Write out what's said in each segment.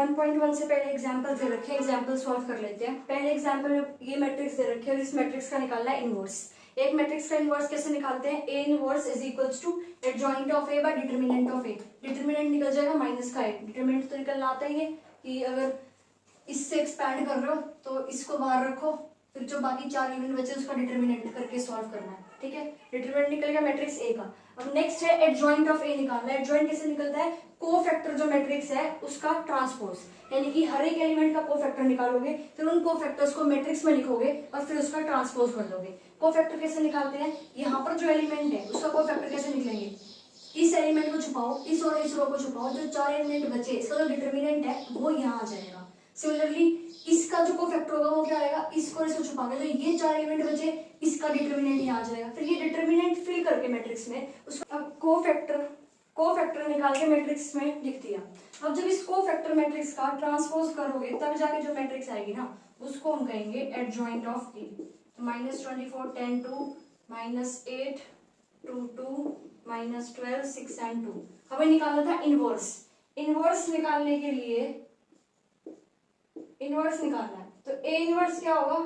1.1 से पहले एग्जांपल दे रखे हैं, एग्जांपल सॉल्व कर लेते हैं। पहले एग्जांपल में ये मैट्रिक्स दे रखे है और इस मैट्रिक्स का निकालना है इनवर्स। एक मैट्रिक्स का इनवर्स कैसे निकालते हैं? A inverse is equals to adjoint of A by determinant of A. Determinant निकल जाएगा माइनस का एक, डिटरमिनेंट तो निकलना आता ही है कि अगर इससे एक्सपैंड कर रहे हो तो इसको बाहर रखो, फिर जो बाकी 4 एलिमेंट बचे उसका डिटरमिनेंट करके सॉल्व करना है। ठीक है, डिटरमिनेंट निकल गया मैट्रिक्स ए का। अब नेक्स्ट है एडजॉइंट ऑफ ए निकालना है। एडजॉइंट कैसे निकलता है? कोफैक्टर जो मैट्रिक्स है उसका ट्रांसपोज, यानी कि हर एक एलिमेंट का कोफैक्टर निकालोगे, फिर उन कोफैक्टर्स को मैट्रिक्स में लिखोगे और फिर उसका ट्रांसपोज कर दोगे। कोफैक्टर कैसे निकालते हैं? यहाँ पर जो एलिमेंट है उसका कोफैक्टर कैसे निकलेंगे? इस एलिमेंट को छुपाओ, इस और इस रो को छुपाओ, जो 4 एलिमेंट बचे इसका जो डिटरमिनेंट है वो यहाँ आ जाएगा। सिमिलरली इसका जो कोफैक्टर होगा वो क्या आएगा? इसको इसको छुपा के जो ये 4 एलिमेंट बचे इसका डिटरमिनेंट यहाँ आ जाएगा। फिर ये डिटरमिनेंट फिल करके मैट्रिक्स में उसका कोफैक्टर निकाल के मैट्रिक्स में लिख दिया। अब जब इस कोफैक्टर मैट्रिक्स का ट्रांसपोज करोगे तब जाके जो मैट्रिक्स आएगी ना उसको हम कहेंगे एडजॉइंट ऑफ ए। -24 10 2 -8 2 2 -12 6 and 2। हमें निकालना था इनवर्स। इनवर्स निकालने के लिए इनवर्स निकालना है तो ए इनवर्स क्या होगा?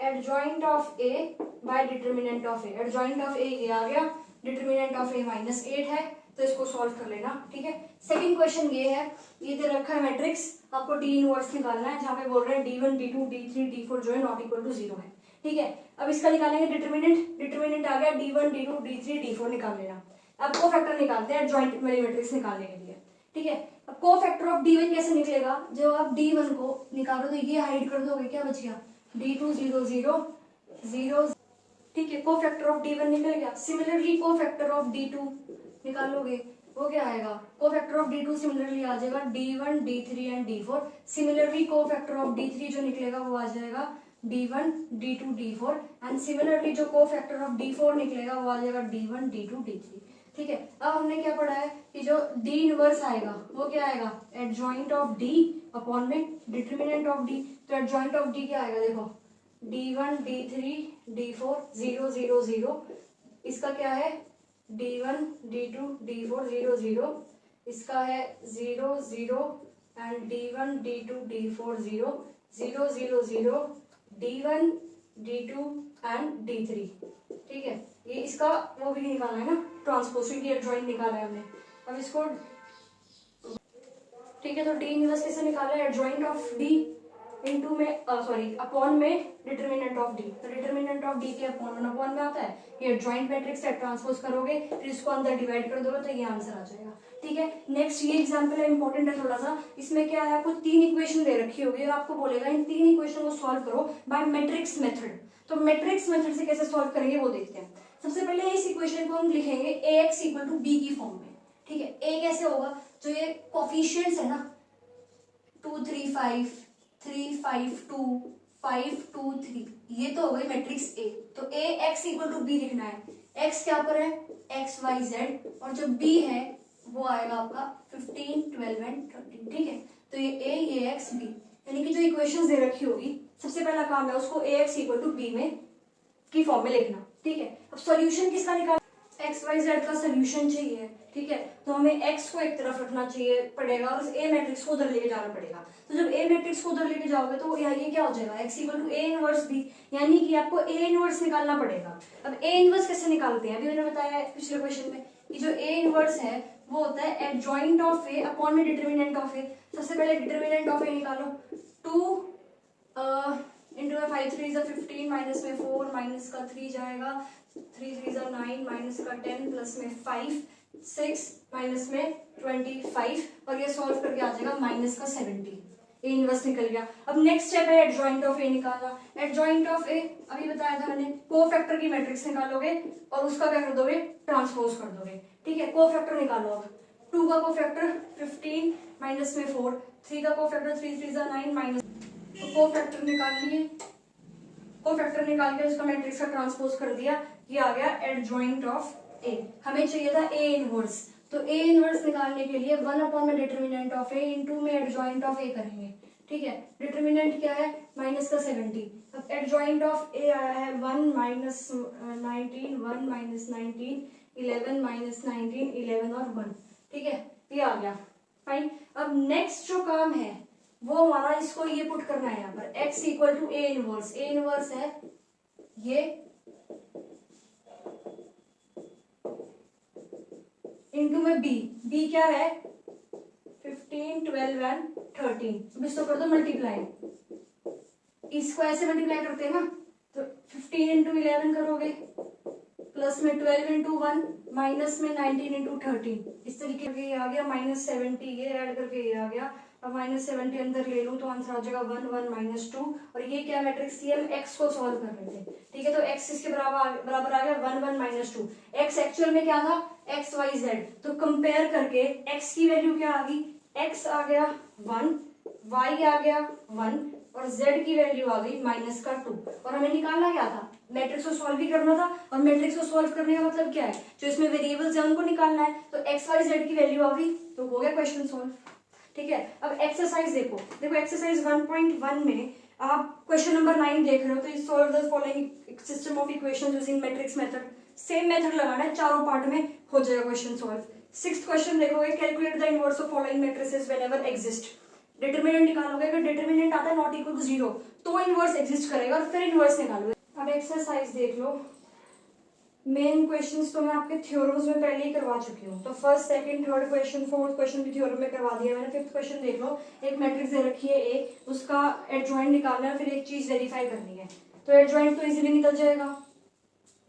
Adjoint of A by determinant of A. Adjoint of A ये आ गया, डिटरमिनेंट ऑफ ए -8 है, तो इसको सॉल्व कर लेना। ठीक है, सेकंड क्वेश्चन ये है, ये दे रखा है मैट्रिक्स, आपको डी इनवर्स निकालना है, जहां पे बोल रहे हैं d1 d2 d3 d4 जो है नॉट इक्वल टू 0 है। ठीक है, अब इसका निकालेंगे डिटरमिनेंट। डिटरमिनेंट आ गया d1 d2 d3 d4 निकाल लेना। अब कोफैक्टर निकालते हैं एडजॉइंट वाली मैट्रिक्स निकालने के लिए। ठीक है, अब कोफैक्टर ऑफ d1 कैसे निकलेगा? जब आप d1 को निकालो तो ये हाइड कर दोगे, क्या बच गया? d2 0 0 0। ठीक है, कोफैक्टर ऑफ d1 निकल गया। सिमिलरली कोफैक्टर ऑफ d2 निकालोगे वो क्या आएगा? कोफैक्टर ऑफ d2 सिमिलरली आ जाएगा d1 d3 and d4। Similarly cofactor of d3 जो निकलेगा वो आ जाएगा d1 d2 d4 and similarly जो कोफैक्टर ऑफ d4 निकलेगा वो आ जाएगा d1 d2 d3। ठीक है, अब हमने क्या पढ़ा है कि जो d इनवर्स आएगा वो क्या आएगा? एडजॉइंट ऑफ d अपॉन में डिटरमिनेंट ऑफ d। तो एडजॉइंट ऑफ d क्या आएगा? देखो d1 d3 d4 0 0 0। इसका क्या है? d1 d2 d4 0 0। इसका है 0 0 and d1 d2 d4 0 0 0 0 d1 d2 and d3। ठीक है, ये इसका वो भी निकालना है ना, ट्रांसपोजिशन की एडजॉइंट निकाला है हमने। अब इसको ठीक है, तो डी इनवर्स कैसे निकाला है? एडजॉइंट ऑफ डी इनटू में अपॉन में डिटरमिनेंट ऑफ डी। तो डिटरमिनेंट ऑफ डी के अपॉन में आता है, ये एडजॉइंट मैट्रिक्स है, ट्रांसपोज करोगे फिर इसको अंदर डिवाइड कर दोगे तो ये आंसर आ जाएगा। ठीक है, नेक्स्ट ये एग्जांपल है, इंपॉर्टेंट है थोड़ा सा। इसमें क्या है, आपको 3 इक्वेशन दे रखी होगी और आपको बोलेगा इन 3 इक्वेशन को सॉल्व करो बाय मैट्रिक्स मेथड। तो मैट्रिक्स मेथड से कैसे सॉल्व करेंगे वो देखते हैं। सबसे पहले इस इक्वेशन को हम लिखेंगे ax इक्वल टू बी की फॉर्म में। ठीक है, a कैसे होगा? जो ये कोफिशिएंट्स है ना 2 3 5 3 5 2 5 2 3, ये तो हो गई मैट्रिक्स A। तो ax इक्वल टू बी लिखना है। x क्या पर है? x y z, और जो b है वो आएगा आपका 15 12 एंड 13। ठीक है, तो ये a ये x b, यानी कि जो इक्वेशंस दे रखी होगी सबसे पहला काम है उसको ax इक्वल टू b में की फॉर्म में लिखना। ठीक है, अब सॉल्यूशन किसका निकाल? एक्स वाई जेड का सोल्यूशन चाहिए। ठीक है, तो हमें एक्स को एक तरफ रखना चाहिए पड़ेगा और ए मैट्रिक्स को उधर लेके जाना पड़ेगा। तो जब ए मैट्रिक्स को उधर लेके जाओगे तो ये क्या हो जाएगा? X equal to A inverse B, यानी कि आपको ए इनवर्स निकालना पड़ेगा। अब ए इनवर्स कैसे निकालते हैं? अभी मैंने बताया है पिछले क्वेश्चन में कि जो ए इनवर्स है वो होता है एडजॉइंट ऑफ ए अपॉन में डिटरमिनेंट ऑफ ए। सबसे पहले डिटरमिनेंट ऑफ ए निकालो, 2 इंटू में 5 3 15 माइनस में 4 माइनस का 3 जाएगा, 3 3 9 माइनस का 10 प्लस में 5 6 माइनस में 25 और ये सॉल्व करके आ जाएगा माइनस का 70। ए इनवर्स निकल गया। अब नेक्स्ट स्टेप है एडजॉइंट ऑफ ए निकालना। एडजॉइंट ऑफ ए अभी बताया था मैंने, कोफैक्टर की मैट्रिक्स निकालोगे और उसका क्या कर दोगे? ट्रांसपोज कर दोगे। ठीक है, कोफैक्टर निकालो। अब 2 का कोफैक्टर 15 माइनस में 4, 3 का कोफैक्टर 3 3 9 माइनस, कोफैक्टर निकाल लिए। कोफैक्टर निकाल के उसका मैट्रिक्स का ट्रांसपोज कर दिया, ये आ गया एडजॉइंट ऑफ ए। हमें चाहिए था ए इनवर्स, तो ए इनवर्स निकालने के लिए 1 अपॉन में डिटरमिनेंट ऑफ ए इनटू में एडजॉइंट ऑफ ए करेंगे। ठीक है, डिटरमिनेंट क्या है? माइनस का 70। अब एडजॉइंट ऑफ ए आया है 1 माइनस 19 1 माइनस 19 11 माइनस 19 11 और 1। ठीक है, ये आ गया। फाइन। अब नेक्स्ट जो काम है वो हमारा इसको ये पुट करना है यहाँ पर x equal to A inverse. A inverse है ये इनटू में बी क्या है 15, 12 एंड 13। अब इसको कर दो मल्टीप्लाई, इसको ऐसे मल्टीप्लाई करते हैं ना, तो 15 इंटू 11 करोगे, प्लस में 12 इंटू 1, माइनस में 19 इंटू 13। इस तरीके से ये आ गया -70, ये ऐड करके ये आ गया। अब -70 अंदर ले लूं तो आंसर आ जाएगा 1, 1 -2। और ये क्या मैट्रिक्स थी, हम x को सॉल्व कर रहे थे, ठीक है। तो x इसके बराबर आ गया 1, 1 -2। x एक्चुअल में क्या था, x y z। तो कंपेयर करके x की वैल्यू क्या आ गई, x आ गया 1, y आ गया 1 और z की वैल्यू आ गई -2। और हमें निकालना क्या था, मैट्रिक्स को सॉल्व भी करना था। और मैट्रिक्स को सॉल्व करने का मतलब क्या है, जो इसमें वेरिएबल्स हैं उनको निकालना है। तो x y z की वैल्यू आ गई, तो हो गया क्वेश्चन सॉल्व, ठीक है। अब एक्सरसाइज देखो एक्सरसाइज 1.1 में आप क्वेश्चन नंबर 9 देख रहे हो। तो solve the following system of equation using matrix method. Same method लगाना है, चारों पार्ट में हो जाएगा क्वेश्चन सॉल्व। 6th क्वेश्चन देखोगे, calculate the inverse of following matrices whenever exist. Determinant निकालोगे, अगर डिटरमिनेंट आता है नॉट इक्वल टू 0 तो इनवर्स एग्जिस्ट करेगा और फिर इनवर्स निकालोगे। अब एक्सरसाइज देख लो। मेन क्वेश्चंस तो मैं आपके थ्योरम्स में पहले ही करवा चुकी हूँ। तो first, second, third question, fourth question भी थ्योरम में करवा दिया मैंने। 5th क्वेश्चन देख लो। एक मैट्रिक्स दे रखी है ए, उसका एडजॉइंट निकालना है, फिर एक चीज वेरीफाई करनी है। तो एडजॉइंट तो इजीली निकल जाएगा,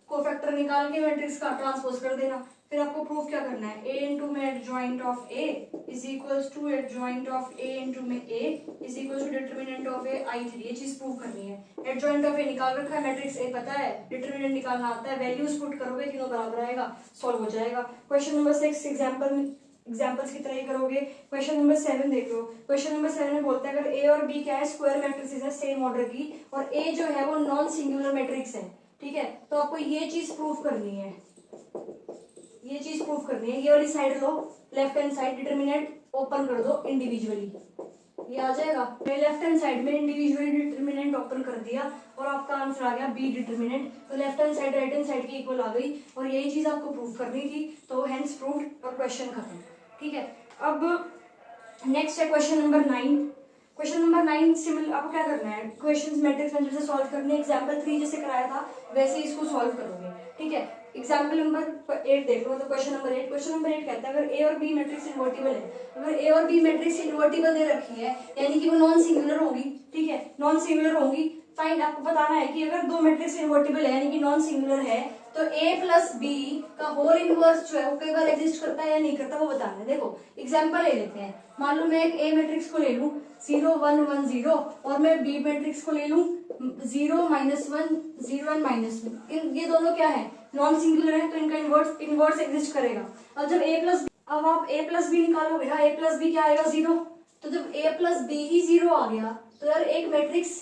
कोफैक्टर निकाल के मैट्रिक्स का ट्रांसपोज कर देना। फिर आपको प्रूफ क्या करना है, ए इंटू में adjoint of A is equals to adjoint of A into में A is equals to determinant of A I3। ये चीज प्रूव करनी है। एडजॉइंट ऑफ ए निकाल रखा है, मैट्रिक्स ए पता है, डिटरमिनेंट निकालना आता है, वैल्यूज पुट करोगे, तीनों बराबर आएगा, सॉल्व हो जाएगा। क्वेश्चन नंबर 6 एग्जाम्पल्स की तरह ही करोगे। क्वेश्चन नंबर 7 देख लो। क्वेश्चन नंबर 7 में बोलता है अगर ए और बी क्या है, स्क्वायर मैट्रिक्स है सेम ऑर्डर की, और ए जो है वो नॉन सिंगुलर मैट्रिक्स है, ठीक है। तो आपको ये चीज प्रूव करनी है, ये चीज प्रूव करनी है। ये वाली साइड लो, left hand side, determinant open कर दो इंडिविजुअली, ये आ जाएगा। मैं लेफ्ट हैंड साइड में इंडिविजुअली डिटरमिनेंट ओपन कर दिया और आपका आंसर आ गया बी डिटरमिनेंट। तो left hand side right hand side की इक्वल आ गई और यही चीज आपको प्रूव करनी थी। तो हेंस प्रूव्ड और क्वेश्चन खत्म, ठीक है। अब नेक्स्ट है question number 9। Question number 9 similar आपको क्या करना है, क्वेश्चंस मैट्रिक्स मेथड से सॉल्व करने। एग्जांपल 3 जैसे कराया था वैसे ही इसको सॉल्व करोगे, ठीक है। एग्जांपल नंबर 8 देख लो। तो क्वेश्चन नंबर 8 कहता है अगर ए और बी मैट्रिक्स इन्वर्टिबल है, अगर ए और बी मैट्रिक्स इन्वर्टिबल दे रखी है यानी कि वो नॉन सिंगुलर होगी, ठीक है, नॉन सिंगुलर होंगी। फाइंड, आपको बताना है कि अगर दो मैट्रिक्स इन्वर्टिबल है यानी कि नॉन सिंगुलर है तो a प्लस बी का होल इनवर्स जो है वो कई बार एग्जिस्ट करता है या नहीं करता, वो बताना है। देखो एग्जांपल ले लेते हैं। मान लो मैं एक a मैट्रिक्स को ले लूं 0 1 1 0 और मैं b मैट्रिक्स को ले लूं 0 -1 0 1 -1। ये दोनों क्या है, नॉन सिंगुलर है, तो इनका इनवर्स एग्जिस्ट करेगा। अब जब अब आप a प्लस बी निकालोगे ना, a प्लस बी क्या आएगा 0। तो जब a प्लस बी ही 0 आ गया तो यार एक मैट्रिक्स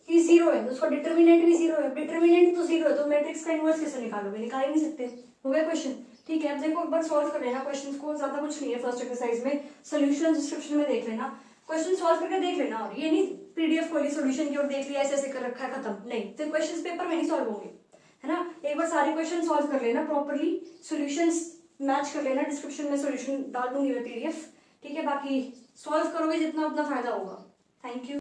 ही 0 है तो उसका डिटरमिनेंट भी 0 है, डिटरमिनेंट तो 0 है तो मैट्रिक्स का इनवर्स कैसे निकालोगे, निकाल ही नहीं सकते। हो गया क्वेश्चन, ठीक है। अब देखो एक बार सॉल्व कर लेना क्वेश्चन को, ज्यादा कुछ नहीं है फर्स्ट एक्सरसाइज में, सोल्यूशन डिस्क्रिप्शन में देख लेना, क्वेश्चन सॉल्व करके देख लेना। और ये नहीं पीडीएफ खोली सोल्यूशन की और देख लिया ऐसे ऐसे कर रखा है खत्म, नहीं, फिर क्वेश्चन पेपर में नहीं सॉल्व होंगे, है ना। एक बार सारे क्वेश्चन सॉल्व कर लेना प्रॉपरली, सोल्यूशंस मैच कर लेना, डिस्क्रिप्शन में सोल्यूशन डाल दूंगी मैं पीडीएफ, ठीक है। बाकी सॉल्व करोगे जितना उतना फायदा होगा। Thank you.